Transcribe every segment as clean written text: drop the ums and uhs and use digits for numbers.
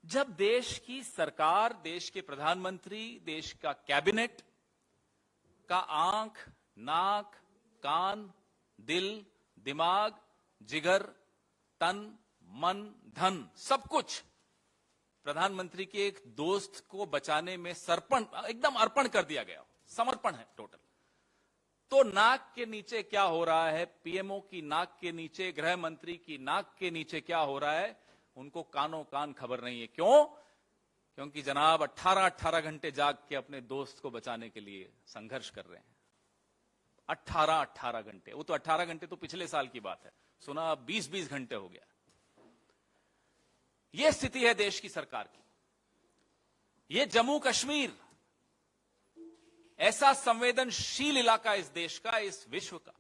जब देश की सरकार, देश के प्रधानमंत्री, देश का कैबिनेट का आंख, नाक, कान, दिल, दिमाग, जिगर, तन, मन, धन, सब कुछ प्रधानमंत्री के एक दोस्त को बचाने में एकदम अर्पण कर दिया गया, समर्पण है टोटल। तो नाक के नीचे क्या हो रहा है, पीएमओ की नाक के नीचे, गृह मंत्री की नाक के नीचे क्या हो रहा है, उनको कानों कान खबर नहीं है। क्यों? क्योंकि जनाब 18 घंटे जाग के अपने दोस्त को बचाने के लिए संघर्ष कर रहे हैं। 18 घंटे, वो तो 18 घंटे तो पिछले साल की बात है, सुना 20 घंटे हो गया। यह स्थिति है देश की सरकार की। यह जम्मू कश्मीर ऐसा संवेदनशील इलाका इस देश का, इस विश्व का,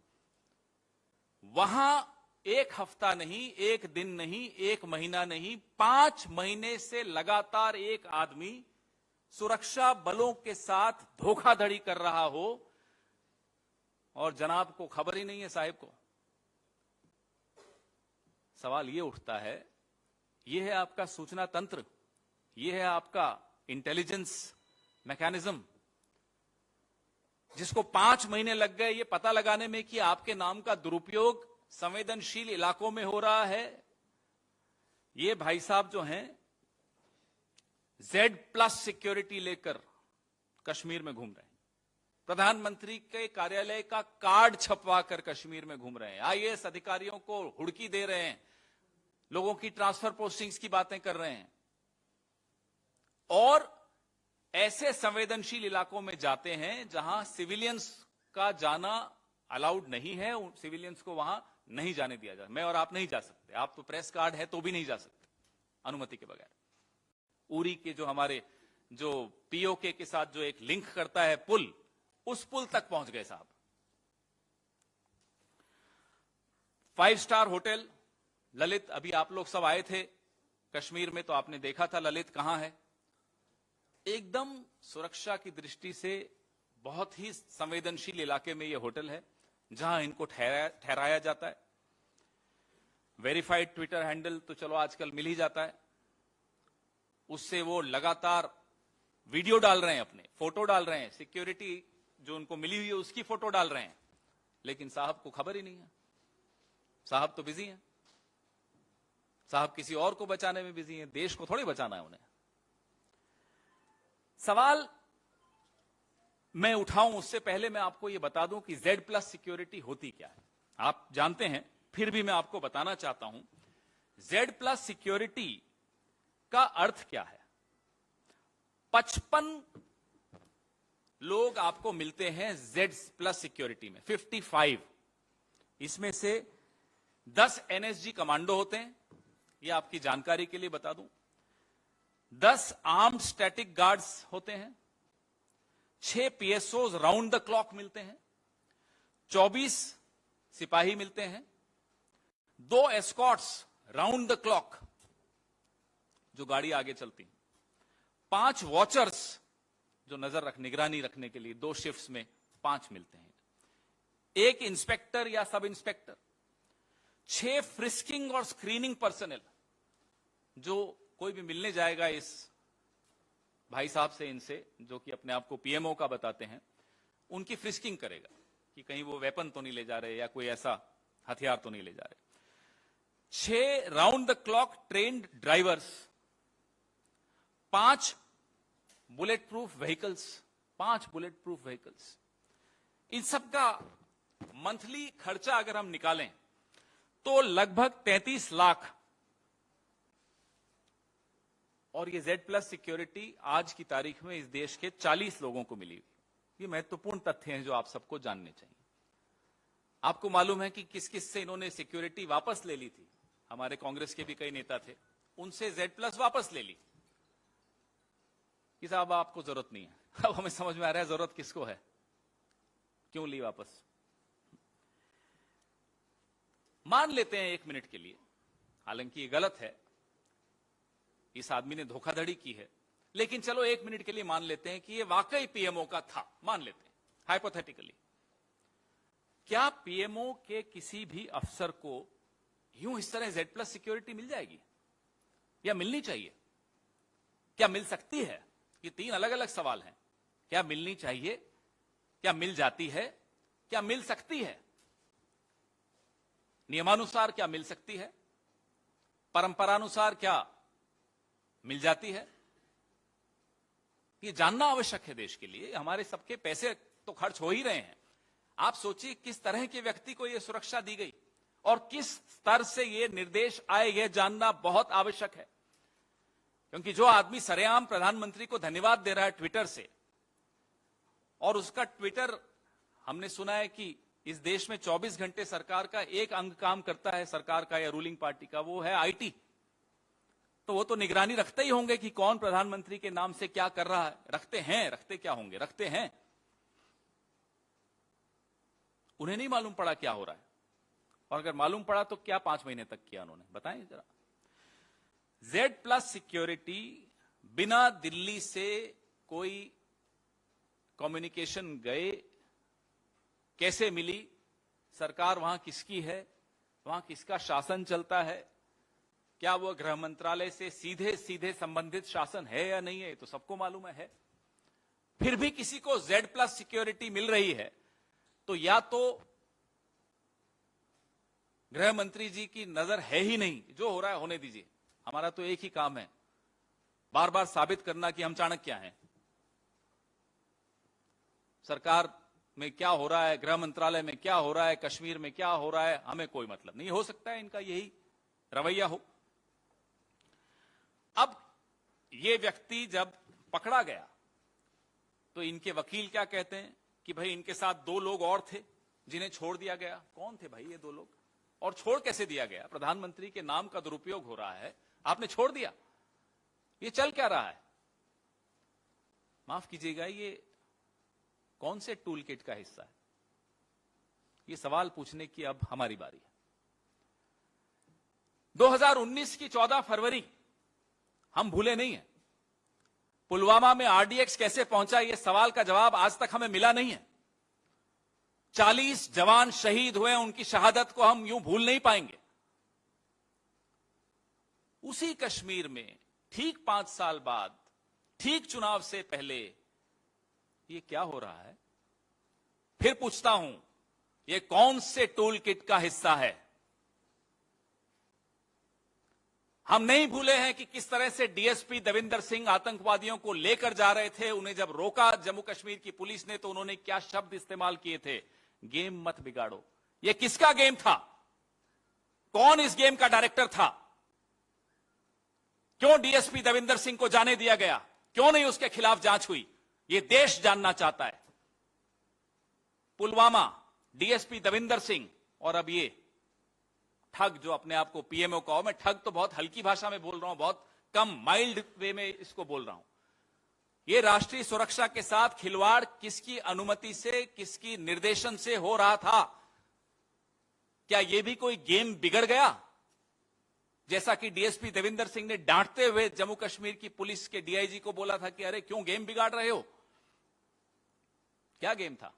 वहां एक हफ्ता नहीं, एक दिन नहीं, एक महीना नहीं, 5 महीने से लगातार एक आदमी सुरक्षा बलों के साथ धोखाधड़ी कर रहा हो और जनाब को खबर ही नहीं है, साहिब को। सवाल यह उठता है, यह है आपका सूचना तंत्र, यह है आपका इंटेलिजेंस मैकेनिज्म, जिसको 5 महीने लग गए ये पता लगाने में कि आपके नाम का दुरुपयोग संवेदनशील इलाकों में हो रहा है। ये भाई साहब जो हैं Z+ सिक्योरिटी लेकर कश्मीर में घूम रहे हैं, प्रधानमंत्री के कार्यालय का कार्ड छपवा कर कश्मीर में घूम रहे हैं, आईएएस अधिकारियों को हुड़की दे रहे हैं, लोगों की ट्रांसफर पोस्टिंग्स की बातें कर रहे हैं, और ऐसे संवेदनशील इलाकों में जाते हैं जहां सिविलियंस का जाना अलाउड नहीं है, सिविलियंस को वहां नहीं जाने दिया जाता। मैं और आप नहीं जा सकते, आप तो प्रेस कार्ड है तो भी नहीं जा सकते अनुमति के बगैर। उरी के जो हमारे जो पीओके के साथ जो एक लिंक करता है पुल, उस पुल तक पहुंच गए साहब। 5 स्टार होटल ललित, अभी आप लोग सब आए थे कश्मीर में तो आपने देखा था ललित कहां है। एकदम सुरक्षा की दृष्टि से बहुत ही संवेदनशील इलाके में यह होटल है जहां इनको ठहराया जाता है। वेरीफाइड ट्विटर हैंडल तो चलो आजकल मिल ही जाता है, उससे वो लगातार वीडियो डाल रहे हैं, अपने फोटो डाल रहे हैं, सिक्योरिटी जो उनको मिली हुई है उसकी फोटो डाल रहे हैं, लेकिन साहब को खबर ही नहीं है। साहब तो बिजी हैं, साहब किसी और को बचाने में बिजी हैं, देश को थोड़ी बचाना है उन्हें। सवाल मैं उठाऊं उससे पहले मैं आपको यह बता दूं कि Z+ सिक्योरिटी होती क्या है। आप जानते हैं, फिर भी मैं आपको बताना चाहता हूं Z+ सिक्योरिटी का अर्थ क्या है। 55 लोग आपको मिलते हैं Z+ सिक्योरिटी में, 55। इसमें से 10 NSG कमांडो होते हैं, यह आपकी जानकारी के लिए बता दूं। 10 आर्म्ड स्टैटिक गार्ड्स होते हैं, 6 PSOs राउंड द क्लॉक मिलते हैं, 24 सिपाही मिलते हैं, 2 एस्कॉर्ट्स राउंड द क्लॉक जो गाड़ी आगे चलती, 5 वॉचर्स जो निगरानी रखने के लिए 2 शिफ्ट्स में 5 मिलते हैं, 1 इंस्पेक्टर या सब इंस्पेक्टर, 6 फ्रिस्किंग और स्क्रीनिंग पर्सनल, जो कोई भी मिलने जाएगा इस भाई साहब से, इनसे जो कि अपने आप को पीएमओ का बताते हैं, उनकी फ्रिस्किंग करेगा कि कहीं वो वेपन तो नहीं ले जा रहे या कोई ऐसा हथियार तो नहीं ले जा रहे। 6 round the clock trained drivers, 5 bullet proof vehicles, 5 bullet proof vehicles. इन सब का मंथली खर्चा अगर हम निकालें तो लगभग 33 लाख। और ये Z+ सिक्योरिटी आज की तारीख में इस देश के 40 लोगों को मिली हुई। ये महत्वपूर्ण तथ्य हैं जो आप सबको जानने चाहिए। आपको मालूम है कि किस किस से इन्होंने सिक्योरिटी वापस ले ली थी। हमारे कांग्रेस के भी कई नेता थे, उनसे Z+ वापस ले ली कि साहब आपको जरूरत नहीं है। अब हमें समझ में आ रहा है जरूरत किसको है, क्यों ली वापस। मान लेते हैं 1 मिनट के लिए, हालांकि ये गलत है, इस आदमी ने धोखाधड़ी की है, लेकिन चलो 1 मिनट के लिए मान लेते हैं कि ये वाकई पीएमओ का था, मान लेते हैं हाइपोथेटिकली। क्या पीएमओ के किसी भी अफसर को यूं इस तरह Z+ सिक्योरिटी मिल जाएगी या मिलनी चाहिए? क्या मिल सकती है? ये तीन अलग अलग सवाल हैं। क्या मिलनी चाहिए, क्या मिल जाती है, क्या मिल सकती है? नियमानुसार क्या मिल सकती है, परंपरानुसार क्या मिल जाती है? ये जानना आवश्यक है देश के लिए। हमारे सबके पैसे तो खर्च हो ही रहे हैं। आप सोचिए किस तरह के व्यक्ति को यह सुरक्षा दी गई और किस स्तर से यह निर्देश आए, यह जानना बहुत आवश्यक है। क्योंकि जो आदमी सरेआम प्रधानमंत्री को धन्यवाद दे रहा है ट्विटर से, और उसका ट्विटर हमने सुना है कि इस देश में 24 घंटे सरकार का एक अंग काम करता है, सरकार का या रूलिंग पार्टी का, वो है आईटी। तो वो तो निगरानी रखते ही होंगे कि कौन प्रधानमंत्री के नाम से क्या कर रहा है। रखते हैं, रखते क्या होंगे, रखते हैं। उन्हें नहीं मालूम पड़ा क्या हो रहा है, और अगर मालूम पड़ा तो क्या 5 महीने तक किया उन्होंने, बताएं जरा। Z+ सिक्योरिटी बिना दिल्ली से कोई कम्युनिकेशन गए कैसे मिली, सरकार वहां किसकी है, वहां किसका शासन चलता है, क्या वो गृह मंत्रालय से सीधे सीधे संबंधित शासन है या नहीं है, तो सबको मालूम है। फिर भी किसी को Z+ सिक्योरिटी मिल रही है तो या तो गृह मंत्री जी की नजर है ही नहीं, जो हो रहा है होने दीजिए, हमारा तो एक ही काम है बार बार साबित करना कि हम चाणक्य हैं। सरकार में क्या हो रहा है, गृह मंत्रालय में क्या हो रहा है, कश्मीर में क्या हो रहा है, हमें कोई मतलब नहीं। हो सकता है इनका यही रवैया हो। अब ये व्यक्ति जब पकड़ा गया तो इनके वकील क्या कहते हैं कि भाई इनके साथ 2 लोग और थे जिन्हें छोड़ दिया गया। कौन थे भाई ये 2 लोग, और छोड़ कैसे दिया गया? प्रधानमंत्री के नाम का दुरुपयोग हो रहा है, आपने छोड़ दिया। ये चल क्या रहा है? माफ कीजिएगा, ये कौन से टूल किट का हिस्सा है? ये सवाल पूछने की अब हमारी बारी है। 2019 की 14 फरवरी हम भूले नहीं है। पुलवामा में RDX कैसे पहुंचा, यह सवाल का जवाब आज तक हमें मिला नहीं है। 40 जवान शहीद हुए, उनकी शहादत को हम यूं भूल नहीं पाएंगे। उसी कश्मीर में ठीक 5 साल बाद, ठीक चुनाव से पहले ये क्या हो रहा है? फिर पूछता हूं, ये कौन से टूल किट का हिस्सा है? हम नहीं भूले हैं कि किस तरह से DSP देविंदर सिंह आतंकवादियों को लेकर जा रहे थे। उन्हें जब रोका जम्मू कश्मीर की पुलिस ने तो उन्होंने क्या शब्द इस्तेमाल किए थे? गेम मत बिगाड़ो। यह किसका गेम था? कौन इस गेम का डायरेक्टर था? क्यों DSP देविंदर सिंह को जाने दिया गया? क्यों नहीं उसके खिलाफ जांच हुई? यह देश जानना चाहता है। पुलवामा, DSP देविंदर सिंह और अब ये ठग जो अपने आप को PMO कहो। मैं ठग तो बहुत हल्की भाषा में बोल रहा हूं, बहुत कम माइल्ड वे में इसको बोल रहा हूं। ये राष्ट्रीय सुरक्षा के साथ खिलवाड़ किसकी अनुमति से, किसकी निर्देशन से हो रहा था? क्या यह भी कोई गेम बिगड़ गया? जैसा कि DSP देविंदर सिंह ने डांटते हुए जम्मू कश्मीर की पुलिस के DIG को बोला था कि अरे क्यों गेम बिगाड़ रहे हो? क्या गेम था?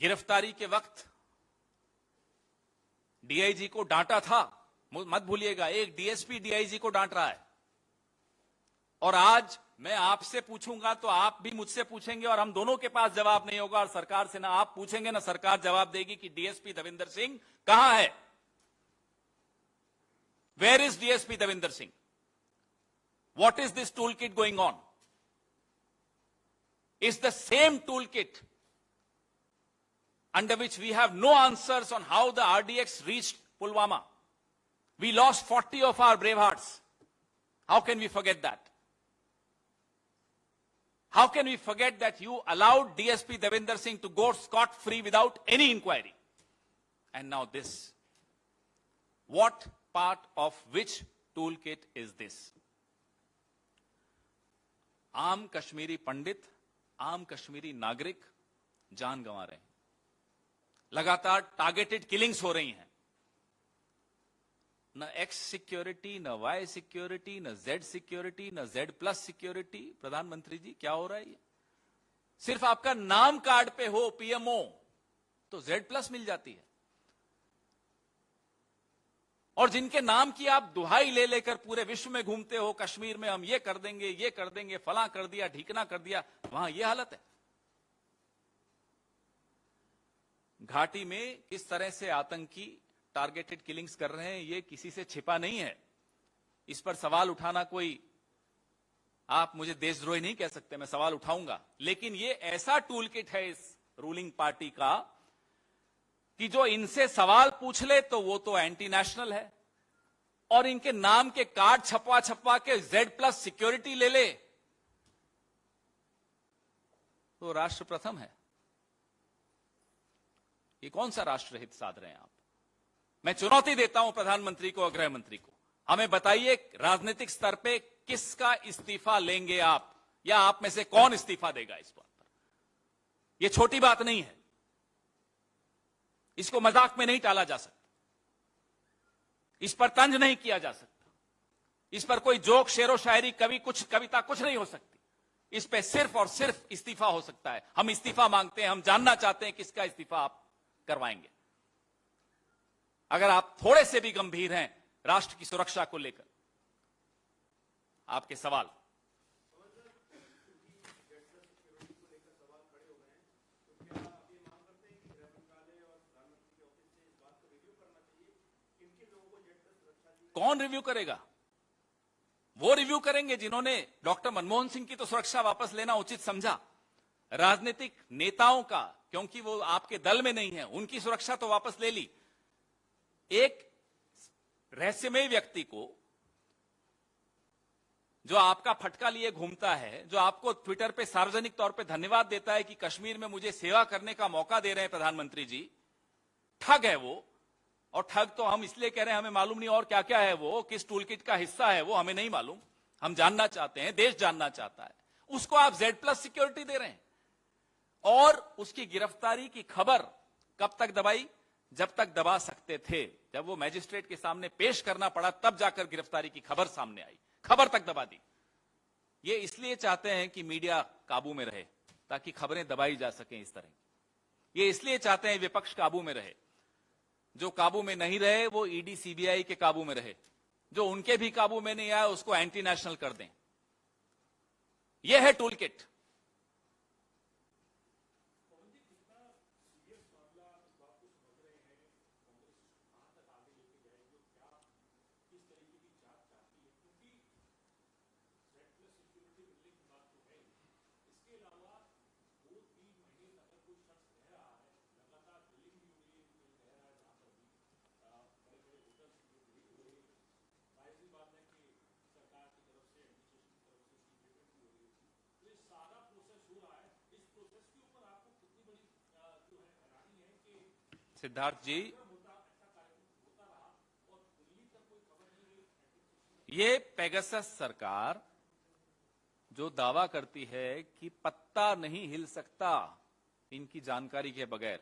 गिरफ्तारी के वक्त DIG को डांटा था, मत भूलिएगा। एक DSP DIG को डांट रहा है। और आज मैं आपसे पूछूंगा तो आप भी मुझसे पूछेंगे और हम दोनों के पास जवाब नहीं होगा। और सरकार से ना आप पूछेंगे ना सरकार जवाब देगी कि DSP देविंदर सिंह कहां है? Where is DSP Devinder Singh? What is this tool kit going on? Is the same tool kit under which we have no answers on how the RDX reached Pulwama. We lost 40 of our brave hearts. How can we forget that? How can we forget that you allowed DSP Devinder Singh to go scot-free without any inquiry? And now this. What part of which toolkit is this? आम कश्मीरी पंडित, आम कश्मीरी नागरिक जान गंवा रहे हैं। लगातार targeted killings हो रही हैं। न X सिक्योरिटी, न Y सिक्योरिटी, न Z सिक्योरिटी, न Z+ सिक्योरिटी। प्रधानमंत्री जी क्या हो रहा है? सिर्फ आपका नाम कार्ड पे हो PMO तो Z+ मिल जाती है। और जिनके नाम की आप दुहाई ले लेकर पूरे विश्व में घूमते हो, कश्मीर में हम ये कर देंगे, फलां कर दिया, ढीकना कर दिया, वहां ये हालत है। घाटी में किस तरह से आतंकी टारगेटेड किलिंग्स कर रहे हैं, ये किसी से छिपा नहीं है। इस पर सवाल उठाना कोई, आप मुझे देशद्रोही नहीं कह सकते, मैं सवाल उठाऊंगा। लेकिन ये ऐसा टूल किट है इस रूलिंग पार्टी का कि जो इनसे सवाल पूछ ले तो वो तो एंटी नेशनल है, और इनके नाम के कार्ड छपवा छपवा के Z+ सिक्योरिटी ले ले तो राष्ट्र प्रथम है। ये कौन सा राष्ट्रहित साध रहे हैं आप? मैं चुनौती देता हूं प्रधानमंत्री को और गृह मंत्री को, हमें बताइए राजनीतिक स्तर पे किसका इस्तीफा लेंगे आप, या आप में से कौन इस्तीफा देगा इस बात पर? यह छोटी बात नहीं है, इसको मजाक में नहीं टाला जा सकता, इस पर तंज नहीं किया जा सकता, इस पर कोई जोक, शेरो शायरी, कवि कुछ कविता कुछ नहीं हो सकती। इस पे सिर्फ और सिर्फ इस्तीफा हो सकता है। हम इस्तीफा मांगते हैं, हम जानना चाहते हैं किसका इस्तीफा आप करवाएंगे। अगर आप थोड़े से भी गंभीर हैं राष्ट्र की सुरक्षा को लेकर, आपके सवाल। कौन रिव्यू करेगा? वो रिव्यू करेंगे जिन्होंने डॉक्टर मनमोहन सिंह की तो सुरक्षा वापस लेना उचित समझा। राजनीतिक नेताओं का, क्योंकि वो आपके दल में नहीं है, उनकी सुरक्षा तो वापस ले ली। एक रहस्यमय व्यक्ति को जो आपका फटका लिए घूमता है, जो आपको ट्विटर पे सार्वजनिक तौर पे धन्यवाद देता है कि कश्मीर में मुझे सेवा करने का मौका दे रहे हैं प्रधानमंत्री जी, ठग है वो। और ठग तो हम इसलिए कह रहे हैं, हमें मालूम नहीं और क्या क्या है वो, किस टूलकिट का हिस्सा है वो, हमें नहीं मालूम। हम जानना चाहते हैं, देश जानना चाहता है। उसको आप Z+ सिक्योरिटी दे रहे हैं, और उसकी गिरफ्तारी की खबर कब तक दबाई? जब तक दबा सकते थे। जब वो मैजिस्ट्रेट के सामने पेश करना पड़ा तब जाकर गिरफ्तारी की खबर सामने आई, खबर तक दबा दी। ये इसलिए चाहते हैं कि मीडिया काबू में रहे, ताकि खबरें दबाई जा सकें इस तरह। ये इसलिए चाहते हैं विपक्ष काबू में रहे। जो काबू में नहीं रहे वो ईडी सीबीआई के काबू में रहे, जो उनके भी काबू में नहीं आया उसको एंटी नेशनल कर दें। यह है टूल किट। सिद्धार्थ जी, ये पेगासस सरकार जो दावा करती है कि पत्ता नहीं हिल सकता इनकी जानकारी के बगैर,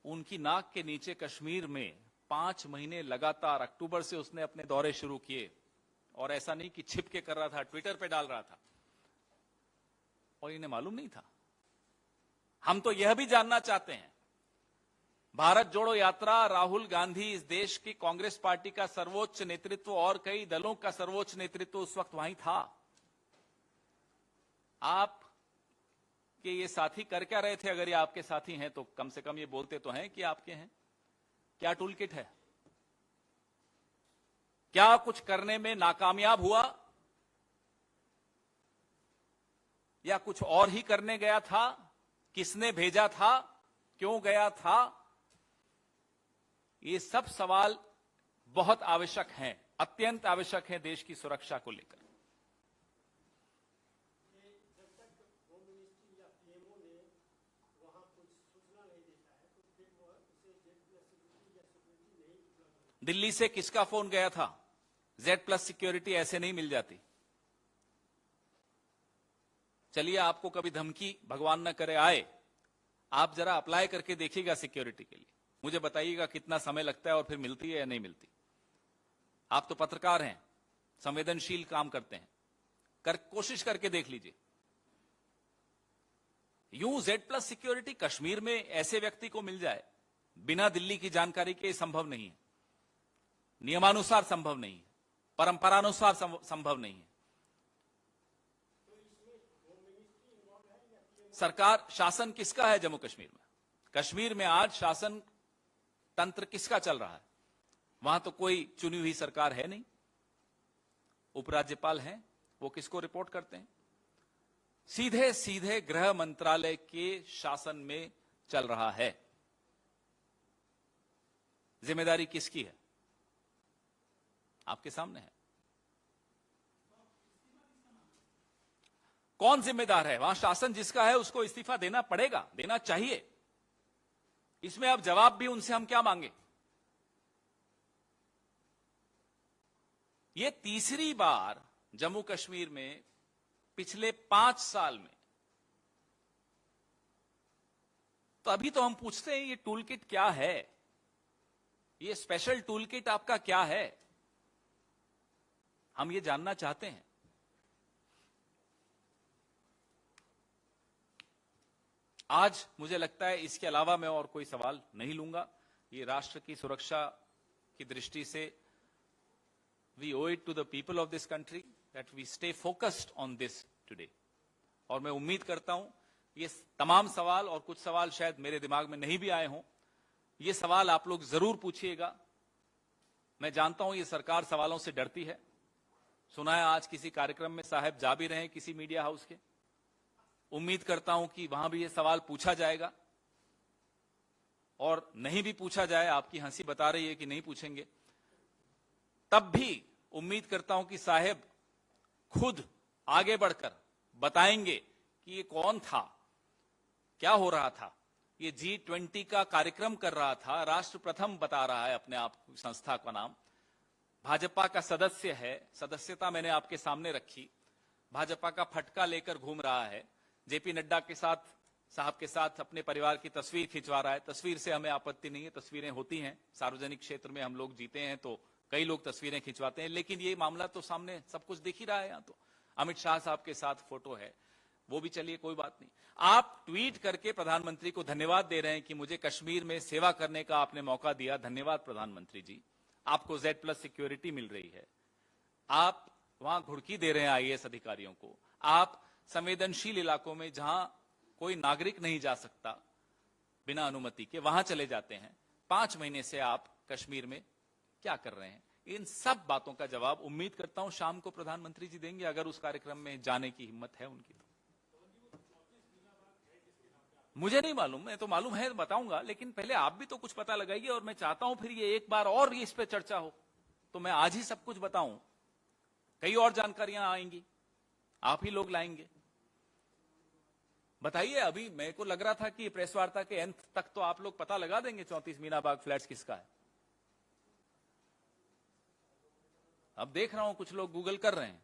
उनकी नाक के नीचे कश्मीर में 5 महीने लगातार, अक्टूबर से उसने अपने दौरे शुरू किए, और ऐसा नहीं कि छिप के कर रहा था, ट्विटर पे डाल रहा था, और इन्हें मालूम नहीं था। हम तो यह भी जानना चाहते हैं, भारत जोड़ो यात्रा, राहुल गांधी, इस देश की कांग्रेस पार्टी का सर्वोच्च नेतृत्व और कई दलों का सर्वोच्च नेतृत्व उस वक्त वहीं था। आप के ये साथी कर क्या रहे थे? अगर ये आपके साथी हैं तो कम से कम ये बोलते तो हैं कि आपके हैं। क्या टूल किट है? क्या कुछ करने में नाकामयाब हुआ, या कुछ और ही करने गया था? किसने भेजा था? क्यों गया था? ये सब सवाल बहुत आवश्यक हैं, अत्यंत आवश्यक हैं देश की सुरक्षा को लेकर। दिल्ली से किसका फोन गया था? Z+ सिक्योरिटी ऐसे नहीं मिल जाती। चलिए, आपको कभी धमकी, भगवान न करे, आए, आप जरा अप्लाई करके देखिएगा सिक्योरिटी के लिए, मुझे बताइएगा कितना समय लगता है और फिर मिलती है या नहीं मिलती। आप तो पत्रकार हैं, संवेदनशील काम करते हैं, कोशिश करके देख लीजिए। यूं Z+ सिक्योरिटी कश्मीर में ऐसे व्यक्ति को मिल जाए बिना दिल्ली की जानकारी के संभव नहीं है, नियमानुसार संभव नहीं है, परंपरानुसार संभव नहीं है। सरकार, शासन किसका है जम्मू कश्मीर में? कश्मीर में आज शासन तंत्र किसका चल रहा है? वहां तो कोई चुनी हुई सरकार है नहीं, उपराज्यपाल हैं, वो किसको रिपोर्ट करते हैं? सीधे सीधे गृह मंत्रालय के शासन में चल रहा है। जिम्मेदारी किसकी है? आपके सामने है। कौन जिम्मेदार है? वहां शासन जिसका है उसको इस्तीफा देना पड़ेगा, देना चाहिए। इसमें अब जवाब भी उनसे हम क्या मांगे? ये तीसरी बार जम्मू कश्मीर में पिछले 5 साल में, तो अभी तो हम पूछते हैं ये टूल किट क्या है, ये स्पेशल टूल किट आपका क्या है, हम ये जानना चाहते हैं। आज मुझे लगता है इसके अलावा मैं और कोई सवाल नहीं लूंगा। ये राष्ट्र की सुरक्षा की दृष्टि से we owe it to the people of this country that we stay focused on this today। और मैं उम्मीद करता हूं ये तमाम सवाल और कुछ सवाल शायद मेरे दिमाग में नहीं भी आए हों, ये सवाल आप लोग जरूर पूछिएगा। मैं जानता हूं ये सरकार सवालों से डरती है। सुना है आज किसी कार्यक्रम में साहब जा भी रहे हैं किसी मीडिया हाउस के। उम्मीद करता हूं कि वहां भी ये सवाल पूछा जाएगा, और नहीं भी पूछा जाए, आपकी हंसी बता रही है कि नहीं पूछेंगे, तब भी उम्मीद करता हूं कि साहब खुद आगे बढ़कर बताएंगे कि ये कौन था, क्या हो रहा था। ये G20 का कार्यक्रम कर रहा था, राष्ट्र प्रथम बता रहा है अपने आप, संस्था का नाम, भाजपा का सदस्य है, सदस्यता मैंने आपके सामने रखी, भाजपा का फटका लेकर घूम रहा है, जेपी नड्डा के साथ, साहब के साथ अपने परिवार की तस्वीर खिंचवा रहा है। तस्वीर से हमें आपत्ति नहीं है, तस्वीरें होती हैं, सार्वजनिक क्षेत्र में हम लोग जीते हैं तो कई लोग तस्वीरें खिंचवाते हैं, लेकिन ये मामला तो सामने सब कुछ दिख ही रहा है। यहां तो अमित शाह साहब के साथ फोटो है, वो भी चलिए कोई बात नहीं। आप ट्वीट करके प्रधानमंत्री को धन्यवाद दे रहे हैं कि मुझे कश्मीर में सेवा करने का आपने मौका दिया, धन्यवाद प्रधानमंत्री जी। आपको Z+ सिक्योरिटी मिल रही है, आप वहां घुड़की दे रहे हैं IAS अधिकारियों को, आप संवेदनशील इलाकों में जहां कोई नागरिक नहीं जा सकता बिना अनुमति के, वहां चले जाते हैं। 5 महीने से आप कश्मीर में क्या कर रहे हैं? इन सब बातों का जवाब उम्मीद करता हूं शाम को प्रधानमंत्री जी देंगे, अगर उस कार्यक्रम में जाने की हिम्मत है उनकी तो। मुझे नहीं मालूम, मैं तो मालूम है बताऊंगा, लेकिन पहले आप भी तो कुछ पता लगाइए। और मैं चाहता हूं फिर ये एक बार और इस पे चर्चा हो, तो मैं आज ही सब कुछ बताऊं, कई और जानकारियां आएंगी, आप ही लोग लाएंगे। बताइए, अभी मेरे को लग रहा था कि प्रेस वार्ता के अंत तक तो आप लोग पता लगा देंगे 34 मीना बाग फ्लैट्स किसका है। अब देख रहा हूं कुछ लोग गूगल कर रहे हैं।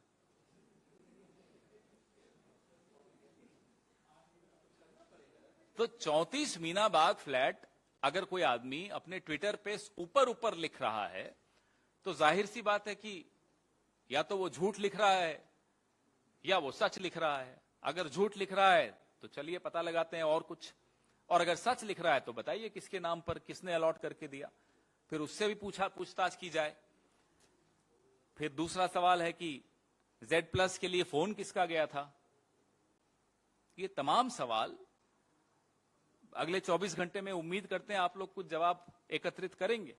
तो 34 मीना बाग फ्लैट अगर कोई आदमी अपने ट्विटर पे ऊपर ऊपर लिख रहा है, तो जाहिर सी बात है कि या तो वो झूठ लिख रहा है या वो सच लिख रहा है। अगर झूठ लिख रहा है तो चलिए पता लगाते हैं और कुछ, और अगर सच लिख रहा है तो बताइए किसके नाम पर, किसने अलॉट करके दिया, फिर उससे भी पूछताछ की जाए। फिर दूसरा सवाल है कि Z+ के लिए फोन किसका गया था। ये तमाम सवाल अगले 24 घंटे में उम्मीद करते हैं आप लोग कुछ जवाब एकत्रित करेंगे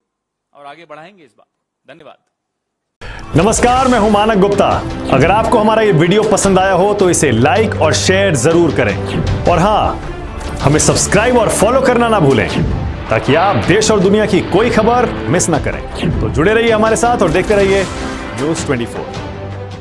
और आगे बढ़ाएंगे इस बात। धन्यवाद। नमस्कार, मैं हूं मानक गुप्ता। अगर आपको हमारा ये वीडियो पसंद आया हो तो इसे लाइक और शेयर जरूर करें, और हां, हमें सब्सक्राइब और फॉलो करना ना भूलें, ताकि आप देश और दुनिया की कोई खबर मिस ना करें। तो जुड़े रहिए हमारे साथ और देखते रहिए News 24।